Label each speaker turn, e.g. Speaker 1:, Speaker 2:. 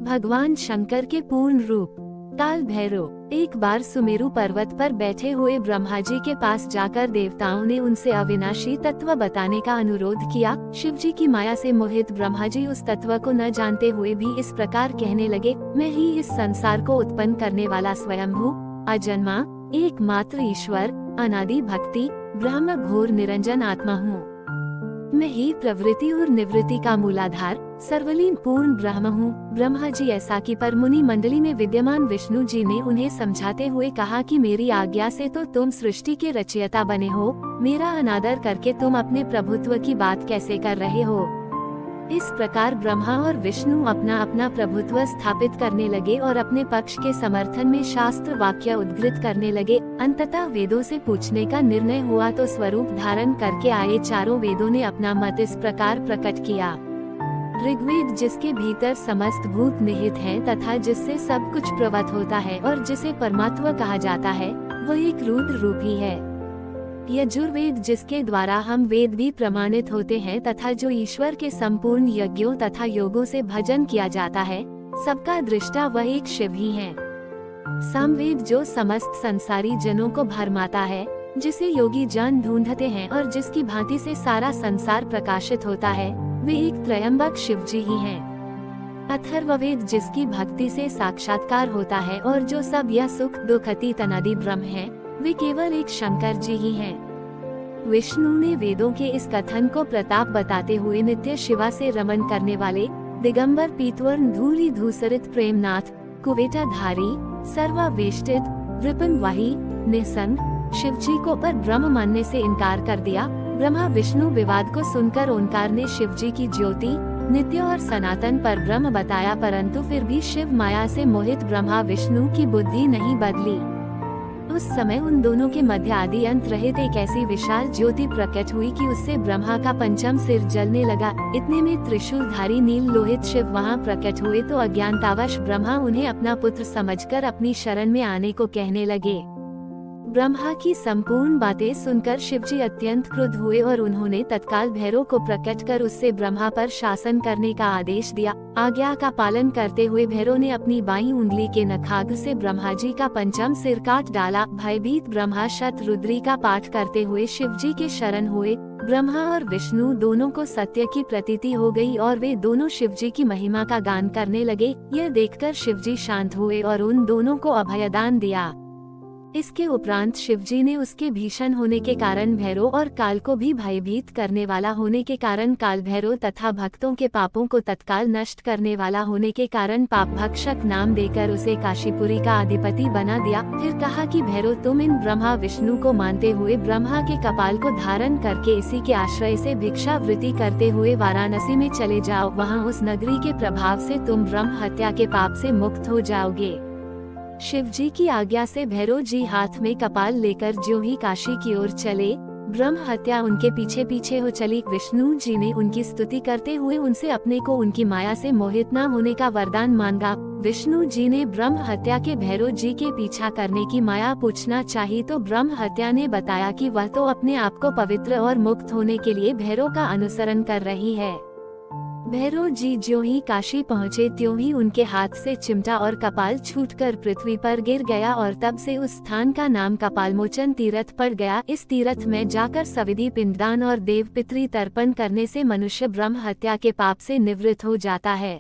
Speaker 1: भगवान शंकर के पूर्ण रूप। काल भैरव। एक बार सुमेरु पर्वत पर बैठे हुए ब्रह्मा जी के पास जाकर देवताओं ने उनसे अविनाशी तत्व बताने का अनुरोध किया। शिव जी की माया से मोहित ब्रह्मा जी उस तत्व को न जानते हुए भी इस प्रकार कहने लगे, मैं ही इस संसार को उत्पन्न करने वाला स्वयंभू अजन्मा एकमात्र ईश्वर अनादि भक्ति ब्रह्म घोर निरंजन आत्मा हूँ। मैं ही प्रवृत्ति और निवृत्ति का मूलाधार सर्वलीन पूर्ण ब्रह्म हूँ। ब्रह्मा जी ऐसा कि पर मुनि मंडली में विद्यमान विष्णु जी ने उन्हें समझाते हुए कहा कि मेरी आज्ञा से तो तुम सृष्टि के रचयिता बने हो, मेरा अनादर करके तुम अपने प्रभुत्व की बात कैसे कर रहे हो। इस प्रकार ब्रह्मा और विष्णु अपना अपना प्रभुत्व स्थापित करने लगे और अपने पक्ष के समर्थन में शास्त्र वाक्य उद्धृत करने लगे। अंततः वेदों से पूछने का निर्णय हुआ तो स्वरूप धारण करके आए चारों वेदों ने अपना मत इस प्रकार प्रकट किया। ऋग्वेद जिसके भीतर समस्त भूत निहित हैं तथा जिससे सब कुछ प्रवत होता है और जिसे परमात्मा कहा जाता है, वह एक रुद्र रूप ही है। यजुर्वेद जिसके द्वारा हम वेद भी प्रमाणित होते हैं तथा जो ईश्वर के संपूर्ण यज्ञों तथा योगों से भजन किया जाता है, सबका दृष्टा वह एक शिव ही है। सामवेद जो समस्त संसारी जनों को भरमाता है, जिसे योगी जन ढूंढते हैं और जिसकी भांति से सारा संसार प्रकाशित होता है, वे एक त्रयंबक शिव जी ही हैं। अथर्ववेद जिसकी भक्ति से साक्षात्कार होता है और जो सब यह सुख दुख अतीत अनादि ब्रह्म है, वे केवल एक शंकर जी ही हैं। विष्णु ने वेदों के इस कथन को प्रताप बताते हुए नित्य शिवा से रमन करने वाले दिगंबर पीतवर्ण धूली धूसरित प्रेमनाथ कुवेटाधारी सर्वावेष्टित वृपन वाही निसंग शिव जी को पर ब्रह्म मानने से इनकार कर दिया। ब्रह्मा विष्णु विवाद को सुनकर ओंकार ने शिव जी की ज्योति नित्य और सनातन पर ब्रह्म बताया, परंतु फिर भी शिव माया से मोहित ब्रह्मा विष्णु की बुद्धि नहीं बदली। उस समय उन दोनों के मध्य आदि अंत रहित एक ऐसी विशाल ज्योति प्रकट हुई कि उससे ब्रह्मा का पंचम सिर जलने लगा। इतने में त्रिशूलधारी नील लोहित शिव वहां प्रकट हुए तो अज्ञानतावश ब्रह्मा उन्हें अपना पुत्र समझकर अपनी शरण में आने को कहने लगे। ब्रह्मा की संपूर्ण बातें सुनकर शिवजी अत्यंत क्रुद्ध हुए और उन्होंने तत्काल भैरव को प्रकट कर उससे ब्रह्मा पर शासन करने का आदेश दिया। आज्ञा का पालन करते हुए भैरव ने अपनी बाईं उंगली के नखाग्र से ब्रह्मा जी का पंचम सिर काट डाला। भयभीत ब्रह्मा शतरुद्री का पाठ करते हुए शिवजी के शरण हुए। ब्रह्मा और विष्णु दोनों को सत्य की प्रतीति हो गई और वे दोनों शिवजी की महिमा का गान करने लगे। यह देखकर शिवजी शांत हुए और उन दोनों को अभयदान दिया। इसके उपरांत शिवजी ने उसके भीषण होने के कारण भैरव और काल को भी भयभीत करने वाला होने के कारण काल भैरव तथा भक्तों के पापों को तत्काल नष्ट करने वाला होने के कारण पाप भक्षक नाम देकर उसे काशीपुरी का अधिपति बना दिया। फिर कहा कि भैरव तुम इन ब्रह्मा विष्णु को मानते हुए ब्रह्मा के कपाल को धारण करके इसी के आश्रय से भिक्षावृत्ति करते हुए वाराणसी में चले जाओ। वहाँ उस नगरी के प्रभाव से तुम ब्रह्म हत्या के पाप से मुक्त हो जाओगे। शिवजी की आज्ञा से भैरव जी हाथ में कपाल लेकर ज्यों ही काशी की ओर चले, ब्रह्म हत्या उनके पीछे पीछे हो चली। विष्णु जी ने उनकी स्तुति करते हुए उनसे अपने को उनकी माया से मोहित न होने का वरदान मांगा। विष्णु जी ने ब्रह्म हत्या के भैरव जी के पीछा करने की माया पूछना चाहिए तो ब्रह्म हत्या ने बताया कि वह तो अपने आप को पवित्र और मुक्त होने के लिए भैरव का अनुसरण कर रही है। भैरव जी ज्यों ही काशी पहुँचे त्यों ही उनके हाथ से चिमटा और कपाल छूटकर पृथ्वी पर गिर गया और तब से उस स्थान का नाम कपालमोचन तीर्थ पड़ गया। इस तीर्थ में जाकर सविधि पिंडदान और देव पितृ तर्पण करने से मनुष्य ब्रह्म हत्या के पाप से निवृत्त हो जाता है।